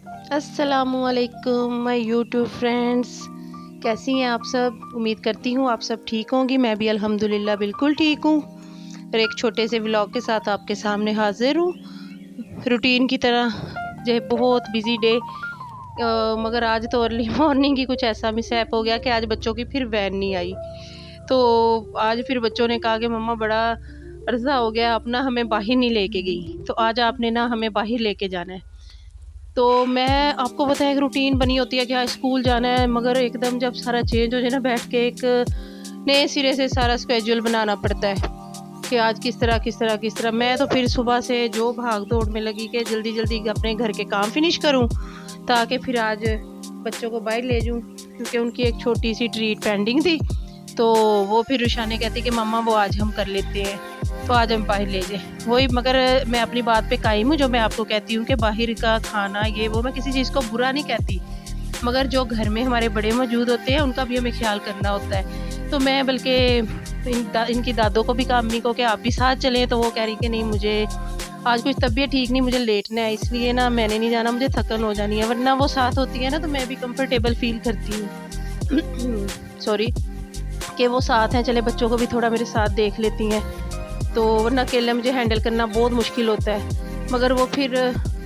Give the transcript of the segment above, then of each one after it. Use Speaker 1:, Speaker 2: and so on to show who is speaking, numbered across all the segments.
Speaker 1: अस्सलामु अलैकुम my YouTube friends. कैसी हैं आप सब? उम्मीद करती हूँ आप सब ठीक होंगी। मैं भी अल्हम्दुलिल्लाह बिल्कुल ठीक हूँ और एक छोटे से व्लॉग के साथ आपके सामने हाजिर हूँ। रूटीन की तरह जो है बहुत बिजी डे, मगर आज तो अर्ली मॉर्निंग ही कुछ ऐसा मिसहैप हो गया कि आज बच्चों की फिर वैन नहीं आई। तो आज फिर बच्चों ने कहा कि मम्मा बड़ा अर्जा हो गया, अपना हमें बाहर नहीं लेके गई, तो आज आपने ना हमें बाहर लेके जाना है। तो मैं आपको पता है एक रूटीन बनी होती है कि हाँ स्कूल जाना है, मगर एकदम जब सारा चेंज हो जाए ना, बैठ के एक नए सिरे से सारा स्केड्यूल बनाना पड़ता है कि आज किस तरह मैं तो फिर सुबह से जो भाग दौड़ में लगी कि जल्दी जल्दी अपने घर के काम फिनिश करूं ताकि फिर आज बच्चों को बाहर ले जाऊं, क्योंकि उनकी एक छोटी सी ट्रीट पेंडिंग थी। तो वो फिर रुशाने कहती कि मम्मा वो आज हम कर लेते हैं, तो आज हम बाहर ले जाए वही। मगर मैं अपनी बात पे कायम हूँ, जो मैं आपको कहती हूँ कि बाहर का खाना ये वो, मैं किसी चीज़ को बुरा नहीं कहती, मगर जो घर में हमारे बड़े मौजूद होते हैं उनका भी हमें ख्याल करना होता है। तो मैं बल्कि इनकी दादों को भी कहा, अम्मी को, कि आप भी साथ चलें, तो वो कह रही कि नहीं मुझे आज कुछ तबीयत ठीक नहीं, मुझे लेटना है, इसलिए ना मैंने नहीं जाना, मुझे थकन हो जानी है। वरना वो साथ होती है ना तो मैं भी कंफर्टेबल फील करती हूँ सॉरी, कि वो साथ हैं, चले बच्चों को भी थोड़ा मेरे साथ देख लेती हैं। तो वरना अकेले मुझे हैंडल करना बहुत मुश्किल होता है। मगर वो फिर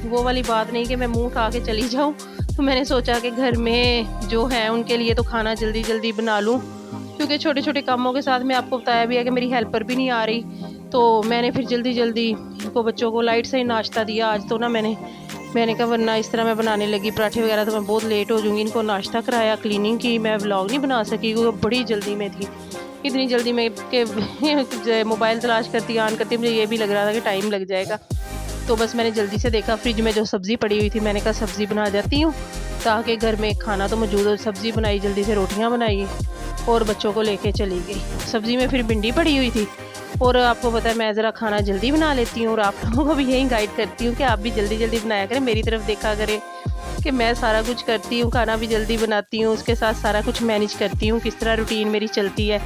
Speaker 1: वो वाली बात नहीं कि मैं मुंह उठा के चली जाऊं। तो मैंने सोचा कि घर में जो है उनके लिए तो खाना जल्दी जल्दी बना लूं, क्योंकि छोटे छोटे कामों के साथ मैं आपको बताया भी है कि मेरी हेल्पर भी नहीं आ रही। तो मैंने फिर जल्दी जल्दी इनको बच्चों को लाइट से ही नाश्ता दिया आज तो ना। मैंने कहा वरना इस तरह मैं बनाने लगी पराठे वगैरह तो मैं बहुत लेट हो जाऊँगी। इनको नाश्ता कराया, क्लीनिंग की, मैं व्लॉग नहीं बना सकी क्योंकि बड़ी जल्दी में थी। इतनी जल्दी में के मोबाइल तलाश करती ऑन करती मुझे ये भी लग रहा था कि टाइम लग जाएगा। तो बस मैंने जल्दी से देखा फ्रिज में जो सब्ज़ी पड़ी हुई थी, मैंने कहा सब्ज़ी बना जाती हूँ ताकि घर में खाना तो मौजूद हो। सब्ज़ी बनाई, जल्दी से रोटियाँ बनाई और बच्चों को लेके चली गई। सब्ज़ी में फिर भिंडी पड़ी हुई थी। और आपको पता है मैं ज़रा खाना जल्दी बना लेती हूँ और आप लोगों को भी यही गाइड करती हूँ कि आप भी जल्दी जल्दी बनाया करें, मेरी तरफ देखा करें कि मैं सारा कुछ करती हूँ, खाना भी जल्दी बनाती हूँ, उसके साथ सारा कुछ मैनेज करती हूँ, किस तरह रूटीन मेरी चलती है।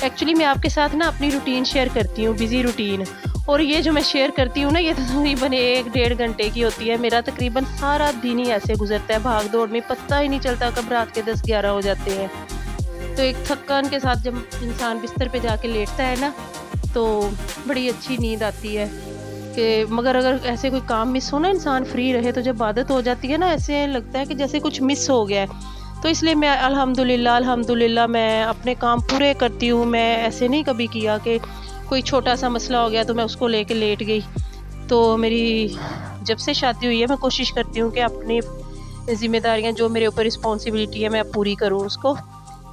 Speaker 1: एक्चुअली मैं आपके साथ ना अपनी रूटीन शेयर करती हूँ, बिज़ी रूटीन। और ये जो मैं शेयर करती हूँ ना, ये तो तकरीबन 1-1.5 घंटे की होती है। मेरा तकरीबन सारा दिन ही ऐसे गुजरता है भाग दौड़ में, पता ही नहीं चलता कब रात के 10-11 हो जाते हैं। तो एक थकान के साथ जब इंसान बिस्तर पे जाके लेटता है ना, तो बड़ी अच्छी नींद आती है। कि मगर अगर ऐसे कोई काम मिस हो ना, इंसान फ्री रहे, तो जब आदत हो जाती है ना, ऐसे लगता है कि जैसे कुछ मिस हो गया है। तो इसलिए मैं अल्हम्दुलिल्लाह मैं अपने काम पूरे करती हूँ। मैं ऐसे नहीं कभी किया कि कोई छोटा सा मसला हो गया तो मैं उसको लेके लेट गई। तो मेरी जब से शादी हुई है मैं कोशिश करती हूँ कि अपनी ज़िम्मेदारियाँ जो मेरे ऊपर रिस्पॉन्सिबिलिटी है मैं पूरी करूँ उसको,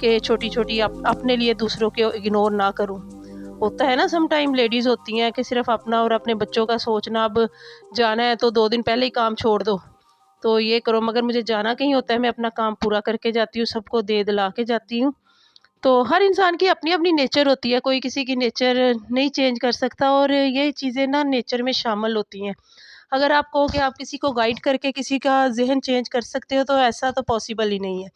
Speaker 1: कि छोटी छोटी अपने लिए दूसरों को इग्नोर ना करूँ। होता है ना सम टाइम लेडीज़ होती हैं कि सिर्फ अपना और अपने बच्चों का सोचना, अब जाना है तो 2 दिन पहले ही काम छोड़ दो, तो ये करो। मगर मुझे जाना कहीं होता है, मैं अपना काम पूरा करके जाती हूँ, सबको दे दिला के जाती हूँ। तो हर इंसान की अपनी अपनी नेचर होती है, कोई किसी की नेचर नहीं चेंज कर सकता, और ये चीज़ें ना नेचर में शामिल होती हैं। अगर आप कहो कि आप किसी को गाइड करके किसी का ज़हन चेंज कर सकते हो, तो ऐसा तो पॉसिबल ही नहीं है।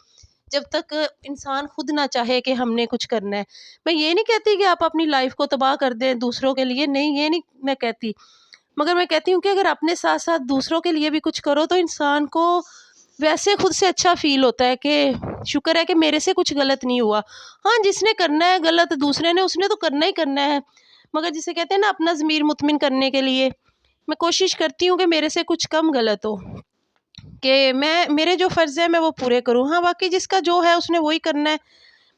Speaker 1: जब तक इंसान खुद ना चाहे कि हमने कुछ करना है। मैं ये नहीं कहती कि आप अपनी लाइफ को तबाह कर दें दूसरों के लिए, नहीं ये नहीं मैं कहती। मगर मैं कहती हूँ कि अगर अपने साथ-साथ दूसरों के लिए भी कुछ करो तो इंसान को वैसे खुद से अच्छा फ़ील होता है कि शुक्र है कि मेरे से कुछ गलत नहीं हुआ। हाँ, जिसने करना है गलत दूसरे ने, उसने तो करना ही करना है। मगर जिसे कहते हैं ना अपना ज़मीर मुतमिन करने के लिए, मैं कोशिश करती हूँ कि मेरे से कुछ कम गलत हो, कि मैं मेरे जो फ़र्ज़ हैं मैं वो पूरे करूँ। हाँ, बाकी जिसका जो है उसने वही करना है।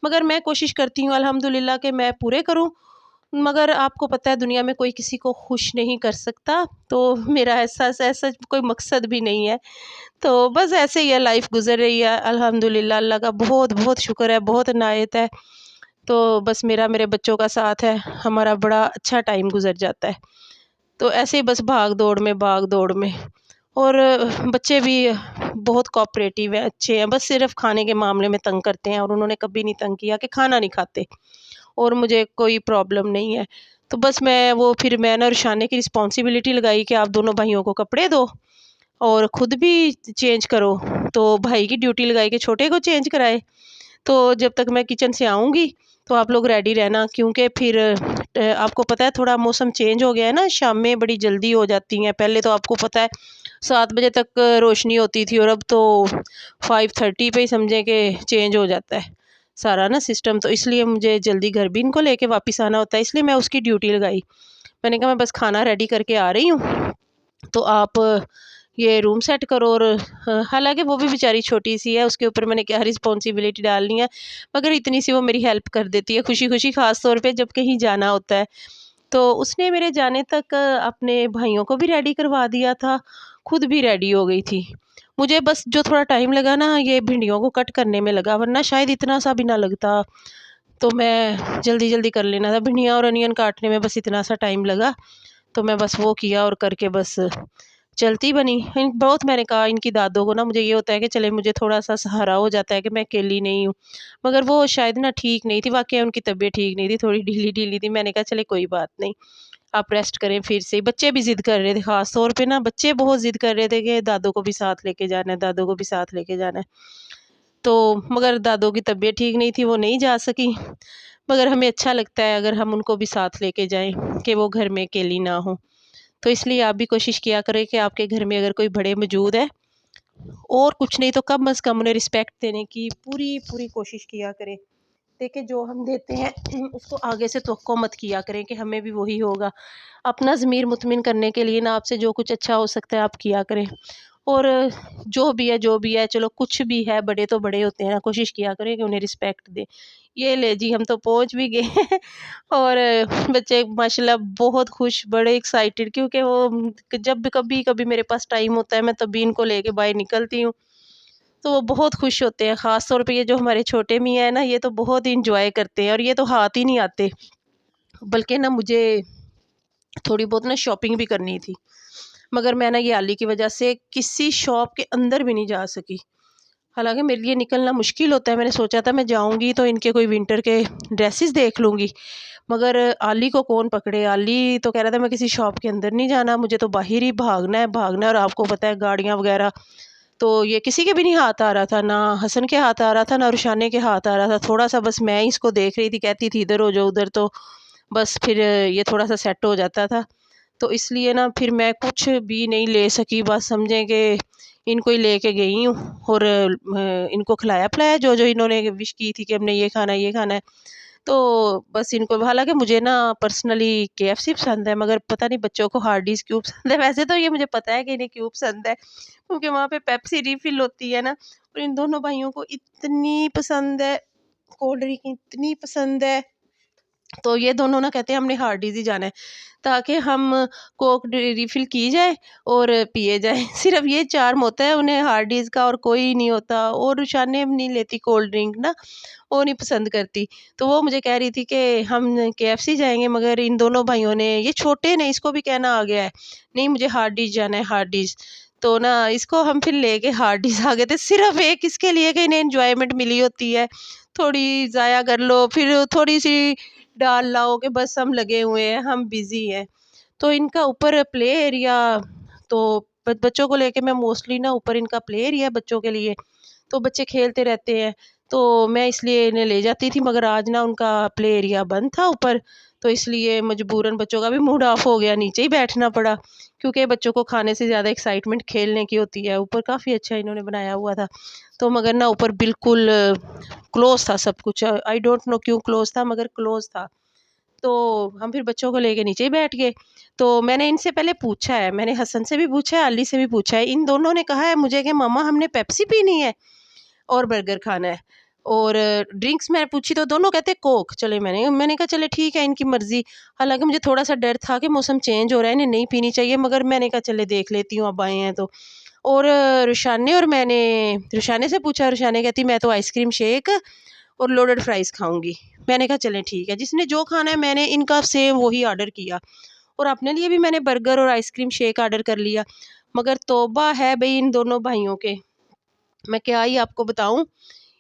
Speaker 1: मगर मैं कोशिश करती हूँ अल्हम्दुलिल्लाह कि मैं पूरे करूँ। मगर आपको पता है दुनिया में कोई किसी को खुश नहीं कर सकता, तो मेरा ऐसा ऐसा कोई मकसद भी नहीं है। तो बस ऐसे ही है, लाइफ़ गुज़र रही है अल्हम्दुलिल्लाह, अल्लाह का बहुत बहुत शुक्र है, बहुत इनायत है। तो बस मेरा मेरे बच्चों का साथ है, हमारा बड़ा अच्छा टाइम गुज़र जाता है। तो ऐसे ही बस भाग-दौड़ में और बच्चे भी बहुत कोऑपरेटिव हैं, अच्छे हैं, बस सिर्फ़ खाने के मामले में तंग करते हैं, और उन्होंने कभी नहीं तंग किया कि खाना नहीं खाते, और मुझे कोई प्रॉब्लम नहीं है। तो बस फिर मैंने और शाने की रिस्पॉन्सिबिलिटी लगाई कि आप दोनों भाइयों को कपड़े दो और खुद भी चेंज करो। तो भाई की ड्यूटी लगाई कि छोटे को चेंज कराए। तो जब तक मैं किचन से आऊँगी तो आप लोग रेडी रहना, क्योंकि फिर आपको पता है थोड़ा मौसम चेंज हो गया है ना, शामें बड़ी जल्दी हो जाती हैं। पहले तो आपको पता है 7 بجے تک روشنی ہوتی تھی اور اب تو 5:30 پہ ہی سمجھیں کہ چینج ہو جاتا ہے سارا نا سسٹم. تو اس لیے مجھے جلدی گھر بھی ان کو لے کے واپس آنا ہوتا ہے، اس لیے میں اس کی ڈیوٹی لگائی. میں نے کہا میں بس کھانا ریڈی کر کے آ رہی ہوں تو آپ یہ روم سیٹ کرو. اور حالانکہ وہ بھی بیچاری چھوٹی سی ہے، اس کے اوپر میں نے کیا رسپانسبلٹی ڈالنی ہے، مگر اتنی سی وہ میری ہیلپ کر دیتی ہے خوشی خوشی، خاص طور پہ جب کہیں جانا ہوتا ہے. تو اس نے میرے جانے تک اپنے بھائیوں کو بھی ریڈی کروا دیا تھا، خود بھی ریڈی ہو گئی تھی. مجھے بس جو تھوڑا ٹائم لگا نا یہ بھنڈیوں کو کٹ کرنے میں لگا، ورنہ شاید اتنا سا بھی نہ لگتا. تو میں جلدی جلدی کر لینا تھا بھنڈیاں اور انین کاٹنے میں، بس اتنا سا ٹائم لگا تو میں بس وہ کیا اور کر کے بس چلتی بنی. بہت میں نے کہا ان کی دادوں کو نا، مجھے یہ ہوتا ہے کہ چلے مجھے تھوڑا سا سہارا ہو جاتا ہے کہ میں اکیلی نہیں ہوں. مگر وہ شاید نا ٹھیک نہیں تھی، واقعی ان کی طبیعت ٹھیک نہیں تھی، تھوڑی ڈھیلی ڈھیلی تھی. میں نے کہا چلے کوئی بات نہیں، آپ ریسٹ کریں پھر سے. بچے بھی ضد کر رہے تھے، خاص طور پہ نا بچے بہت ضد کر رہے تھے کہ دادوں کو بھی ساتھ لے کے جانا ہے، دادوں کو بھی ساتھ لے کے جانا ہے. تو مگر دادوں کی طبیعت ٹھیک نہیں تھی، وہ نہیں جا سکی. مگر ہمیں اچھا لگتا ہے اگر ہم ان کو بھی ساتھ لے کے جائیں کہ وہ گھر میں اکیلی نہ ہوں. تو اس لیے آپ بھی کوشش کیا کریں کہ آپ کے گھر میں اگر کوئی بڑے موجود ہے، اور کچھ نہیں تو کم از کم انہیں رسپیکٹ دینے کی پوری پوری کوشش کیا کریں. دیکھیں جو ہم دیتے ہیں اس کو آگے سے توقع مت کیا کریں کہ ہمیں بھی وہی ہوگا. اپنا ضمیر مطمئن کرنے کے لیے نا آپ سے جو کچھ اچھا ہو سکتا ہے آپ کیا کریں. اور جو بھی ہے چلو کچھ بھی ہے، بڑے تو بڑے ہوتے ہیں نا، کوشش کیا کریں کہ انہیں رسپیکٹ دے. یہ لے جی ہم تو پہنچ بھی گئے اور بچے ماشاءاللہ بہت خوش، بڑے ایکسائٹیڈ، کیونکہ وہ جب کبھی کبھی میرے پاس ٹائم ہوتا ہے میں تبھی ان کو لے کے باہر نکلتی ہوں تو وہ بہت خوش ہوتے ہیں. خاص طور پہ یہ جو ہمارے چھوٹے میاں ہیں نا، یہ تو بہت انجوائے کرتے ہیں، اور یہ تو ہاتھ ہی نہیں آتے. بلکہ نا مجھے تھوڑی بہت نا شاپنگ بھی کرنی تھی، مگر میں نا یہ علی کی وجہ سے کسی شاپ کے اندر بھی نہیں جا سکی. حالانکہ میرے لیے نکلنا مشکل ہوتا ہے، میں نے سوچا تھا میں جاؤں گی تو ان کے کوئی ونٹر کے ڈریسز دیکھ لوں گی، مگر علی کو کون پکڑے. علی تو کہہ رہا تھا میں کسی شاپ کے اندر نہیں جانا، مجھے تو باہر ہی بھاگنا ہے. اور آپ کو پتہ ہے گاڑیاں وغیرہ تو یہ کسی کے بھی نہیں ہاتھ آ رہا تھا، نہ حسن کے ہاتھ آ رہا تھا، نہ رشانے کے ہاتھ آ رہا تھا. تھوڑا سا بس میں اس کو دیکھ رہی تھی، کہتی تھی ادھر ہو جاؤ ادھر، تو بس پھر یہ تھوڑا سا سیٹ ہو جاتا تھا. تو اس لیے نا پھر میں کچھ بھی نہیں لے سکی، بس سمجھیں کہ ان کو ہی لے کے گئی ہوں اور ان کو کھلایا پلایا جو انہوں نے وش کی تھی کہ ہم نے یہ کھانا ہے یہ کھانا ہے. تو بس ان کو، حالانکہ مجھے نا پرسنلی KFC پسند ہے، مگر پتہ نہیں بچوں کو ہارڈیز کیوں پسند ہے. ویسے تو یہ مجھے پتہ ہے کہ انہیں کیوں پسند ہے، کیونکہ وہاں پہ پیپسی ریفل ہوتی ہے نا، اور ان دونوں بھائیوں کو اتنی پسند ہے، کولڈ ڈرنک اتنی پسند ہے. تو یہ دونوں نا کہتے ہیں ہم نے ہارڈیز ہی جانا ہے، تاکہ ہم کوک ریفل کی جائے اور پیے جائیں. صرف یہ چارم ہوتا ہے انہیں ہارڈیز کا، اور کوئی نہیں ہوتا. اور رشانے نہیں لیتی کولڈ ڈرنک نا، وہ نہیں پسند کرتی. تو وہ مجھے کہہ رہی تھی کہ ہم KFC جائیں گے، مگر ان دونوں بھائیوں نے، یہ چھوٹے نے، اس کو بھی کہنا آ گیا ہے نہیں مجھے ہارڈیز جانا ہے ہارڈیز. تو نا اس کو ہم پھر لے کے ہارڈیز آ گئے تھے، صرف ایک اس کے لیے کہ انہیں انجوائمنٹ ملی ہوتی ہے، تھوڑی ضائع کر لو، پھر تھوڑی سی ڈال لاؤ کہ بس ہم لگے ہوئے ہیں، ہم بزی ہیں. تو ان کا اوپر پلے ایریا، تو بچوں کو لے کے میں موسٹلی نا اوپر ان کا پلے ایریا بچوں کے لیے، تو بچے کھیلتے رہتے ہیں، تو میں اس لیے انہیں لے جاتی تھی. مگر آج نا ان کا پلے ایریا بند تھا اوپر، تو اس لیے مجبوراً بچوں کا بھی موڈ آف ہو گیا، نیچے ہی بیٹھنا پڑا، کیونکہ بچوں کو کھانے سے زیادہ ایکسائٹمنٹ کھیلنے کی ہوتی ہے. اوپر کافی اچھا انہوں نے بنایا ہوا تھا، تو مگر نا اوپر بالکل کلوز تھا سب کچھ. آئی ڈونٹ نو کیوں کلوز تھا، مگر کلوز تھا. تو ہم پھر بچوں کو لے کے نیچے ہی بیٹھ گئے. تو میں نے ان سے پہلے پوچھا ہے، میں نے حسن سے بھی پوچھا ہے، علی سے بھی پوچھا ہے. ان دونوں نے کہا ہے مجھے کہ ماما ہم نے پیپسی پینی ہے اور برگر کھانا ہے، اور ڈرنکس میں پوچھی تو دونوں کہتے کوک. چلے میں نے کہا چلے ٹھیک ہے ان کی مرضی. حالانکہ مجھے تھوڑا سا ڈر تھا کہ موسم چینج ہو رہا ہے، انہیں نہیں پینی چاہیے، مگر میں نے کہا چلے دیکھ لیتی ہوں اب آئے ہیں تو. اور رشانے اور میں نے رشانے سے پوچھا، رشانے کہتی میں تو آئس کریم شیک اور لوڈڈ فرائز کھاؤں گی. میں نے کہا چلیں ٹھیک ہے، جس نے جو کھانا ہے میں نے ان کا سیم وہی آرڈر کیا، اور اپنے لیے بھی میں نے برگر اور آئس کریم شیک آرڈر کر لیا. مگر توبہ ہے بھئی ان دونوں بھائیوں کے، میں کیا ہی آپ کو بتاؤں.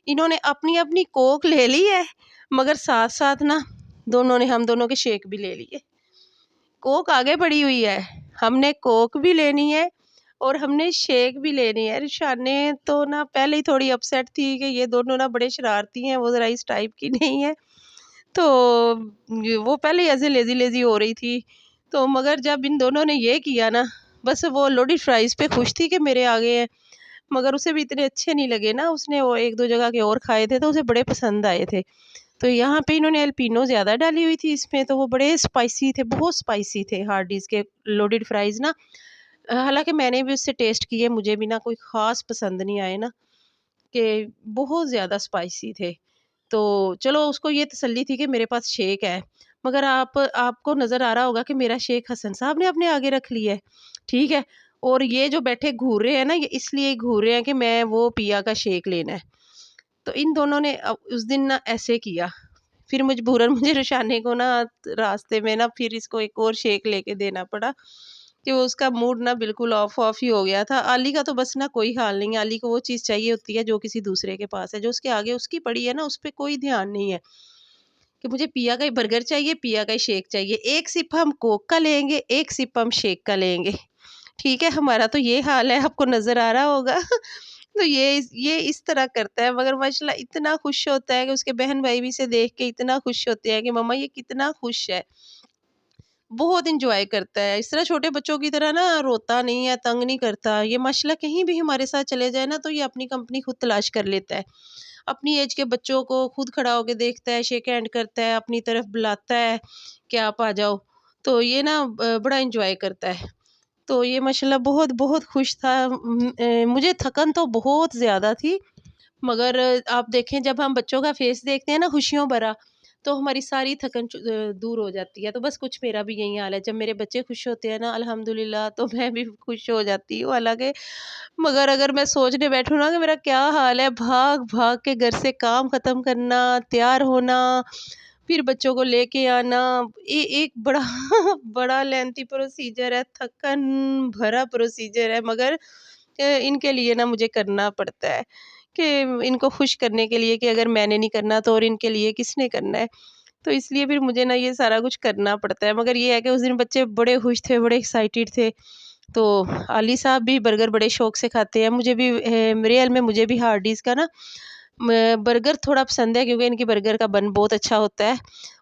Speaker 1: انہوں نے اپنی اپنی کوک لے لی ہے، مگر ساتھ ساتھ نا ہم دونوں کے شیک بھی لے لیے. کوک آگے پڑی ہوئی ہے، ہم نے کوک بھی لینی ہے اور ہم نے شیک بھی لینی ہے. رشانے تو نا پہلے ہی تھوڑی اپسیٹ تھی کہ یہ دونوں نا بڑے شرارتی ہیں، وہ ذرا اس ٹائپ کی نہیں ہے، تو وہ پہلے ہی ایسے لیزی ہو رہی تھی. تو مگر جب ان دونوں نے یہ کیا نا बस वो लोडेड फ्राइज़ पे खुश थी कि मेरे आ गए हैं, मगर उसे भी इतने अच्छे नहीं लगे ना, उसने वो 1-2 जगह के और खाए थे तो उसे बड़े पसंद आए थे। तो यहाँ पे इन्होंने एलपीनो ज़्यादा डाली हुई थी इसमें, तो वो बड़े स्पाइसी थे, बहुत स्पाइसी थे हार्डीज़ के लोडेड फ्राइज़ ना। हालाँकि मैंने भी उससे टेस्ट किए, मुझे भी ना कोई ख़ास पसंद नहीं आए ना, कि बहुत ज़्यादा स्पाइसी थे। तो चलो उसको ये तसल्ली थी कि मेरे पास शेक है। मगर आपको नज़र आ रहा होगा कि मेरा शेक हसन साहब ने अपने आगे रख लिया है, ठीक है? और ये जो बैठे घूर रहे हैं ना, ये इसलिए घूर रहे हैं कि मैं वो पिया का शेक लेना है। तो इन दोनों ने उस दिन ना ऐसे किया। फिर मजबूरन मुझे रुशाने को ना रास्ते में ना फिर इसको एक और शेक लेके देना पड़ा, कि वो उसका मूड ना बिल्कुल ऑफ ऑफ ही हो गया था। आली का तो बस ना कोई हाल नहीं है, आली को वो चीज़ चाहिए होती है जो किसी दूसरे के पास है, जो उसके आगे उसकी पड़ी है ना उस पे कोई ध्यान नहीं है, कि मुझे पिया का ही बर्गर चाहिए, पिया का ही शेक चाहिए। एक सिप हम कोक का लेंगे, एक सिप हम शेक का लेंगे। ठीक है, हमारा तो ये हाल है, आपको नज़र आ रहा होगा। तो ये इस तरह करता है, मगर माशाल्लाह इतना खुश होता है कि उसके बहन-भाई भी इसे देख के इतना खुश होते हैं कि मम्मा ये कितना खुश है। बहुत एन्जॉय करता है। इस तरह छोटे बच्चों की तरह ना रोता नहीं है, तंग नहीं करता। ये माशाल्लाह कहीं भी हमारे साथ चले जाए ना तो ये अपनी कंपनी खुद तलाश कर लेता है। अपनी एज के बच्चों को खुद खड़ा होके देखता है, शेक हैंड करता है, अपनी तरफ बुलाता है कि आप आ जाओ। तो ये ना बड़ा एन्जॉय करता है। तो ये माशाल्लाह बहुत बहुत खुश था। मुझे थकन तो बहुत ज़्यादा थी, मगर आप देखें जब हम बच्चों का फेस देखते हैं ना खुशियों भरा, तो हमारी सारी थकन दूर हो जाती है। तो बस कुछ मेरा भी यही हाल है, जब मेरे बच्चे खुश होते हैं ना अल्हम्दुलिल्लाह, तो मैं भी खुश हो जाती हूँ। हालाँकि मगर अगर मैं सोचने बैठूँ ना कि मेरा क्या हाल है, भाग-भाग के घर से काम ख़त्म करना, तैयार होना, फिर बच्चों को लेके आना, एक बड़ा बड़ा लेंथी प्रोसीजर है, थकन भरा प्रोसीजर है, मगर इनके लिए ना मुझे करना पड़ता है, कि इनको खुश करने के लिए, कि अगर मैंने नहीं करना तो और इनके लिए किसने करना है। तो इसलिए फिर मुझे ना ये सारा कुछ करना पड़ता है। मगर ये है कि उस दिन बच्चे बड़े खुश थे, बड़े एक्साइटेड थे। तो अली साहब भी बर्गर बड़े शौक से खाते हैं। मुझे भी रियल में मुझे भी हार्डीज़ का ना बर्गर थोड़ा पसंद है, क्योंकि इनकी बर्गर का बन बहुत अच्छा होता है,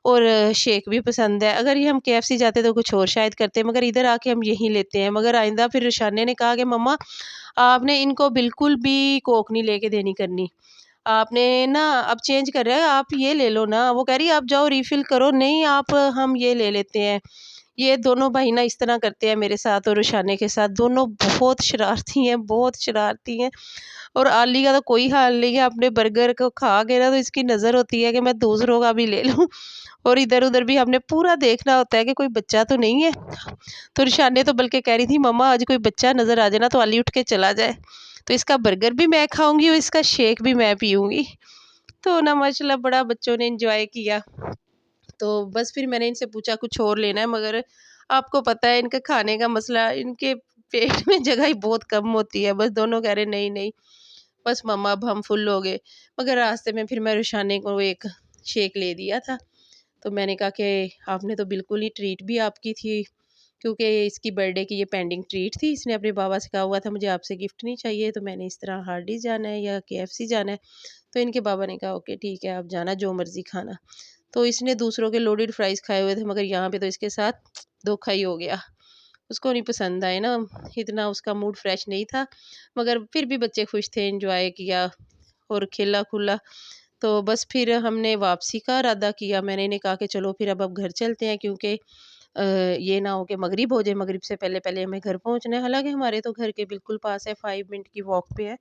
Speaker 1: और शेक भी पसंद है। अगर ये हम केएफसी जाते तो कुछ और शायद करते, मगर इधर आके हम यही लेते हैं। मगर आइंदा फिर रुशाने ने कहा कि मम्मा आपने इनको बिल्कुल भी कोक नहीं लेके देनी करनी। आपने ना अब चेंज कर रहा है, आप ये ले लो ना। वो कह रही है आप जाओ रिफ़िल करो, नहीं आप हम ये ले लेते हैं। ये दोनों भाई ना इस तरह करते हैं मेरे साथ और रुशाने के साथ, दोनों बहुत शरारती हैं, बहुत शरारती हैं। और आली का तो कोई हाल नहीं है, अपने बर्गर को खा के ना तो इसकी नज़र होती है कि मैं दूसरों का भी ले लूँ, और इधर-उधर भी हमने पूरा देखना होता है कि कोई बच्चा तो नहीं है। तो रुशाने तो बल्कि कह रही थी मम्मा आज कोई बच्चा नज़र आ जाए ना तो आली उठ के चला जाए, तो इसका बर्गर भी मैं खाऊँगी और इसका शेक भी मैं पीऊँगी। तो ना माशाल्लाह बड़ा बच्चों ने एन्जॉय किया। तो बस फिर मैंने इनसे पूछा कुछ और लेना है, मगर आपको पता है इनका खाने का मसला, इनके पेट में जगह ही बहुत कम होती है। बस दोनों कह रहे नहीं, नहीं, बस मम्मा अब हम फुल हो गए। मगर रास्ते में फिर मैं रुशाने को एक शेक ले दिया था। तो मैंने कहा कि आपने तो बिल्कुल ही ट्रीट भी आपकी थी, क्योंकि इसकी बर्थडे की ये पेंडिंग ट्रीट थी। इसने अपने बाबा से कहा हुआ था मुझे आपसे गिफ्ट नहीं चाहिए, तो मैंने इस तरह हार्डीज़ जाना है या केएफसी जाना है। तो इनके बाबा ने कहा ओके ठीक है आप जाना जो मर्ज़ी खाना। तो इसने दूसरों के लोडेड फ्राइज़ खाए हुए थे, मगर यहाँ पे तो इसके साथ धोखा ही हो गया। उसको नहीं पसंद आए ना, इतना उसका मूड फ्रेश नहीं था। मगर फिर भी बच्चे खुश थे, एन्जॉय किया और खेला-खुला। तो बस फिर हमने वापसी का इरादा किया। मैंने इन्हें कहा कि चलो फिर अब घर चलते हैं, क्योंकि ये ना हो कि मगरिब हो जाए, मगरिब से पहले-पहले हमें घर पहुँचना है। हालाँकि हमारे तो घर के बिल्कुल पास है, 5 मिनट की वॉक पे है।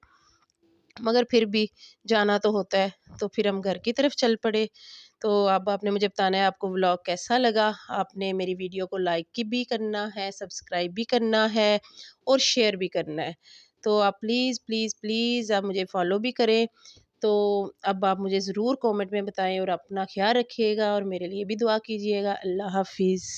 Speaker 1: मगर फिर भी जाना तो होता है, तो फिर हम घर की तरफ चल पड़े। तो अब आपने मुझे बताना है आपको व्लॉग कैसा लगा। आपने मेरी वीडियो को लाइक की भी करना है, सब्सक्राइब भी करना है और शेयर भी करना है। तो आप प्लीज़, प्लीज़, प्लीज़ आप मुझे फ़ॉलो भी करें। तो अब आप मुझे ज़रूर कमेंट में बताएँ और अपना ख़्याल रखिएगा और मेरे लिए भी दुआ कीजिएगा। अल्लाह हाफ़िज़।